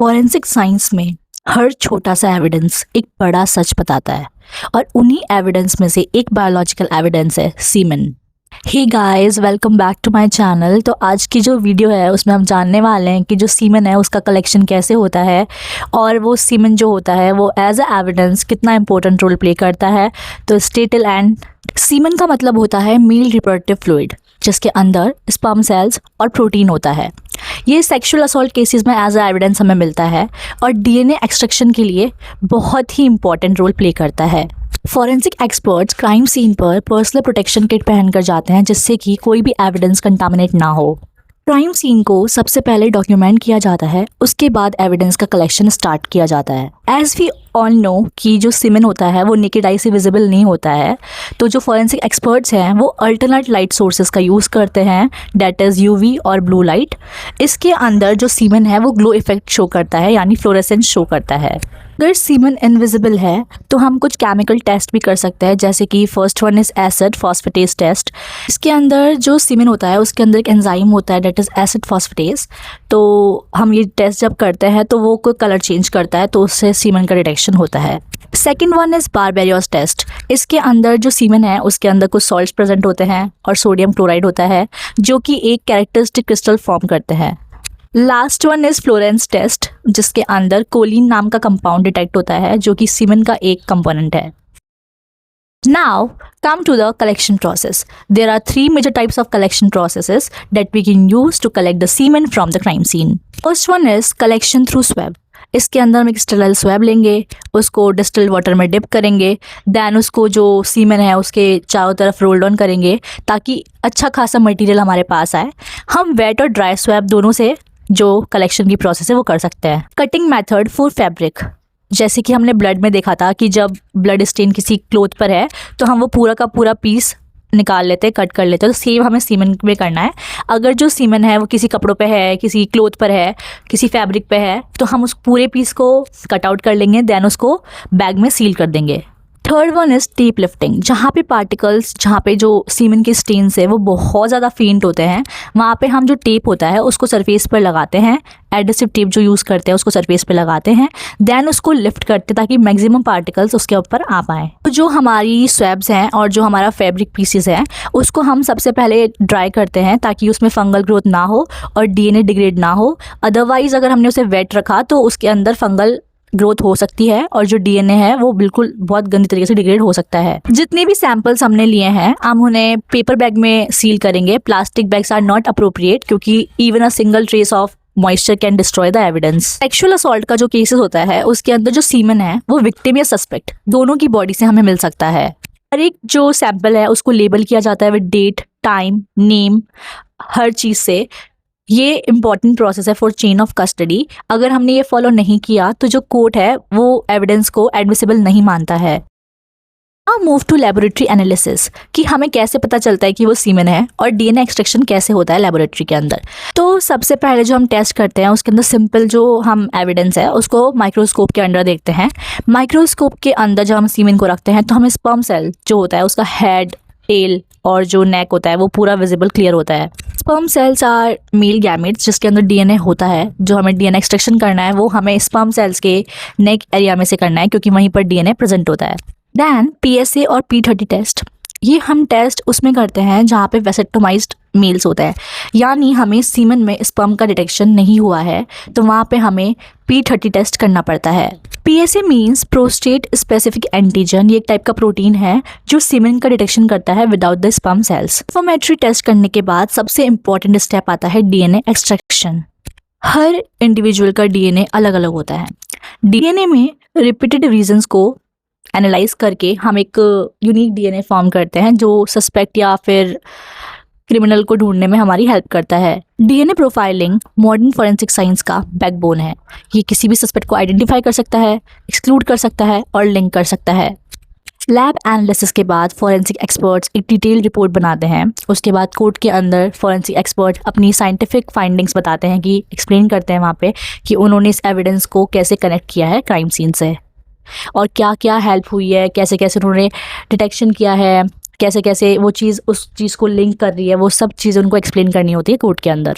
Forensic science में हर छोटा सा एविडेंस एक बड़ा सच बताता है और उन्हीं एविडेंस में से एक बायोलॉजिकल एविडेंस है semen. Hey guys, welcome back to my channel. तो आज की जो वीडियो है उसमें हम जानने वाले हैं कि जो सीमेन है उसका कलेक्शन कैसे होता है और वो सीमेन जो होता है वो एज अ एविडेंस कितना इंपॉर्टेंट रोल प्ले करता है। तो स्टे टिल एंड। सीमेन का मतलब होता है मेल रिप्रोडक्टिव फ्लूइड, जिसके अंदर स्पर्म सेल्स और प्रोटीन होता है। ये सेक्सुअल असॉल्ट केसेस में एज अ एविडेंस हमें मिलता है और डीएनए एक्सट्रैक्शन के लिए बहुत ही इंपॉर्टेंट रोल प्ले करता है। फॉरेंसिक एक्सपर्ट्स क्राइम सीन पर पर्सनल प्रोटेक्शन किट पहनकर जाते हैं जिससे कि कोई भी एविडेंस कंटामिनेट ना हो। क्राइम सीन को सबसे पहले डॉक्यूमेंट किया जाता है, उसके बाद एविडेंस का कलेक्शन स्टार्ट किया जाता है। एज वी ऑल नो कि जो सीमेन होता है वो नेकेड आई से विजिबल नहीं होता है, तो जो फॉरेंसिक एक्सपर्ट्स हैं वो अल्टरनेट लाइट सोर्सेज का यूज़ करते हैं, डेट इज़ यूवी और ब्लू लाइट। इसके अंदर जो सीमेन है वो ग्लो इफेक्ट शो करता है, यानी फ्लोरेसेंस शो करता है। अगर सीमेन इनविजिबल है तो हम कुछ केमिकल टेस्ट भी कर सकते हैं, जैसे कि first one is acid phosphatase test. इसके अंदर जो सीमेन होता है उसके अंदर एक एंजाइम होता है डेट इज़ एसिड फॉस्फेटेज। तो हम ये टेस्ट जब करते हैं तो वो कोई कलर चेंज करता है, तो उससे सीमेन का डिटेक्शन होता है। Second one is Barberio's test. इसके अंदर जो सीमेन है उसके अंदर कुछ सॉल्ट्स प्रेजेंट होते हैं और सोडियम क्लोराइड होता है, जो कि एक कैरेक्टरिस्टिक क्रिस्टल फॉर्म करते हैं। Last one is Florence test, जिसके अंदर कोलिन नाम का कंपाउंड डिटेक्ट होता है, जो कि सीमेन का एक कंपोनेंट है। Now come to the collection process. There are three major types of collection processes that we can use to collect the semen from the crime scene. First one is collection through swab. इसके अंदर हम एक sterile swab लेंगे, उसको distilled water में dip करेंगे, then उसको जो सीमेन है उसके चारों तरफ रोल डाउन करेंगे ताकि अच्छा खासा मटेरियल हमारे पास आए। हम वेट और ड्राई स्वैब दोनों से जो कलेक्शन की प्रोसेस है वो कर सकते हैं। कटिंग मेथड फॉर फैब्रिक, जैसे कि हमने ब्लड में देखा था कि जब ब्लड स्टेन किसी क्लोथ पर है तो हम वो पूरा का पूरा पीस निकाल लेते हैं, कट कर लेते हैं। तो सेम हमें सीमेन में करना है। अगर जो सीमेन है वो किसी कपड़ों पे है, किसी क्लोथ पर है, किसी फैब्रिक पे है, तो हम उस पूरे पीस को कट आउट कर लेंगे, देन उसको बैग में सील कर देंगे। Third one is tape lifting, जहाँ पे पार्टिकल्स, जहाँ पे जो सीमेन के स्टेन्स है वो बहुत ज़्यादा फेंट होते हैं, वहाँ पे हम जो टेप होता है उसको सरफेस पर लगाते हैं। एडहेसिव टेप जो यूज़ करते हैं उसको सरफेस पे लगाते हैं, देन उसको लिफ्ट करते हैं ताकि मैक्सिमम पार्टिकल्स उसके ऊपर आ पाएँ। तो जो हमारी स्वैब्स हैं और जो हमारा फैब्रिक पीसेस हैं उसको हम सबसे पहले ड्राई करते हैं ताकि उसमें फंगल ग्रोथ ना हो और डीएनए डिग्रेड ना हो। अदरवाइज अगर हमने उसे वेट रखा तो उसके अंदर फंगल ग्रोथ हो सकती है और जो डीएनए है वो बिल्कुल बहुत गंदी तरीके से डिग्रेड हो सकता है। जितने भी सैंपल्स हमने लिए हैं हम उन्हें पेपर बैग में सील करेंगे। Plastic bags are not appropriate क्योंकि even a single trace of moisture can destroy the evidence. Sexual assault का जो केसेस होता है उसके अंदर जो सीमेन है वो विक्टिम या सस्पेक्ट दोनों की बॉडी से हमें मिल सकता है। हर एक जो सैंपल है उसको लेबल किया जाता है विद डेट, टाइम, नेम, हर चीज़ से। ये इंपॉर्टेंट प्रोसेस है फॉर चेन ऑफ कस्टडी। अगर हमने ये फॉलो नहीं किया तो जो कोर्ट है वो एविडेंस को एडमिसिबल नहीं मानता है। Now move to laboratory analysis, कि हमें कैसे पता चलता है कि वो सीमेन है और डीएनए एक्सट्रैक्शन कैसे होता है लेबोरेटरी के अंदर। तो सबसे पहले जो हम टेस्ट करते हैं उसके अंदर सिंपल जो हम एविडेंस है उसको माइक्रोस्कोप के अंदर देखते हैं। माइक्रोस्कोप के अंदर जब हम सीमेन को रखते हैं तो हमें स्पर्म सेल जो होता है उसका हेड, टेल और जो नेक होता है वो पूरा विजिबल क्लियर होता है। Sperm cells are male gametes जिसके अंदर डीएनए होता है। जो हमें डीएनए एक्सट्रैक्शन करना है वो हमें स्पर्म सेल्स के नेक एरिया में से करना है क्योंकि वहीं पर डीएनए प्रेजेंट होता है। देन पीएसए और P30 टेस्ट, ये हम टेस्ट उसमें करते हैं जहाँ पे वेसेक्टोमाइज्ड मेल्स होता है, यानी हमें सीमेन में स्पर्म का डिटेक्शन नहीं हुआ है तो वहाँ पे हमें P30 टेस्ट करना पड़ता है। PSA means prostate specific antigen. ये एक टाइप का प्रोटीन है जो सीमेन का डिटेक्शन करता है without the sperm cells. Confirmatory test करने के बाद सबसे इंपॉर्टेंट स्टेप आता है डीएनए एक्सट्रैक्शन। हर इंडिविजुअल का डीएनए अलग अलग होता है। डीएनए में रिपीटेड रीजन्स को एनालाइज करके हम एक यूनिक डीएनए फॉर्म करते हैं जो सस्पेक्ट या फिर क्रिमिनल को ढूंढने में हमारी हेल्प करता है। DNA profiling modern forensic science का बैकबोन है। ये किसी भी सस्पेक्ट को आइडेंटिफाई कर सकता है, एक्सक्लूड कर सकता है और लिंक कर सकता है। लैब एनालिसिस के बाद फॉरेंसिक एक्सपर्ट्स एक डिटेल रिपोर्ट बनाते हैं। उसके बाद कोर्ट के अंदर फॉरेंसिक एक्सपर्ट अपनी साइंटिफिक फाइंडिंग्स बताते हैं कि एक्सप्लेन करते हैं वहाँ पे कि उन्होंने इस एविडेंस को कैसे कनेक्ट किया है क्राइम सीन से और क्या क्या हेल्प हुई है, कैसे कैसे उन्होंने डिटेक्शन किया है, कैसे कैसे वो चीज़ उस चीज़ को लिंक कर रही है, वो सब चीज़ उनको एक्सप्लेन करनी होती है कोर्ट के अंदर।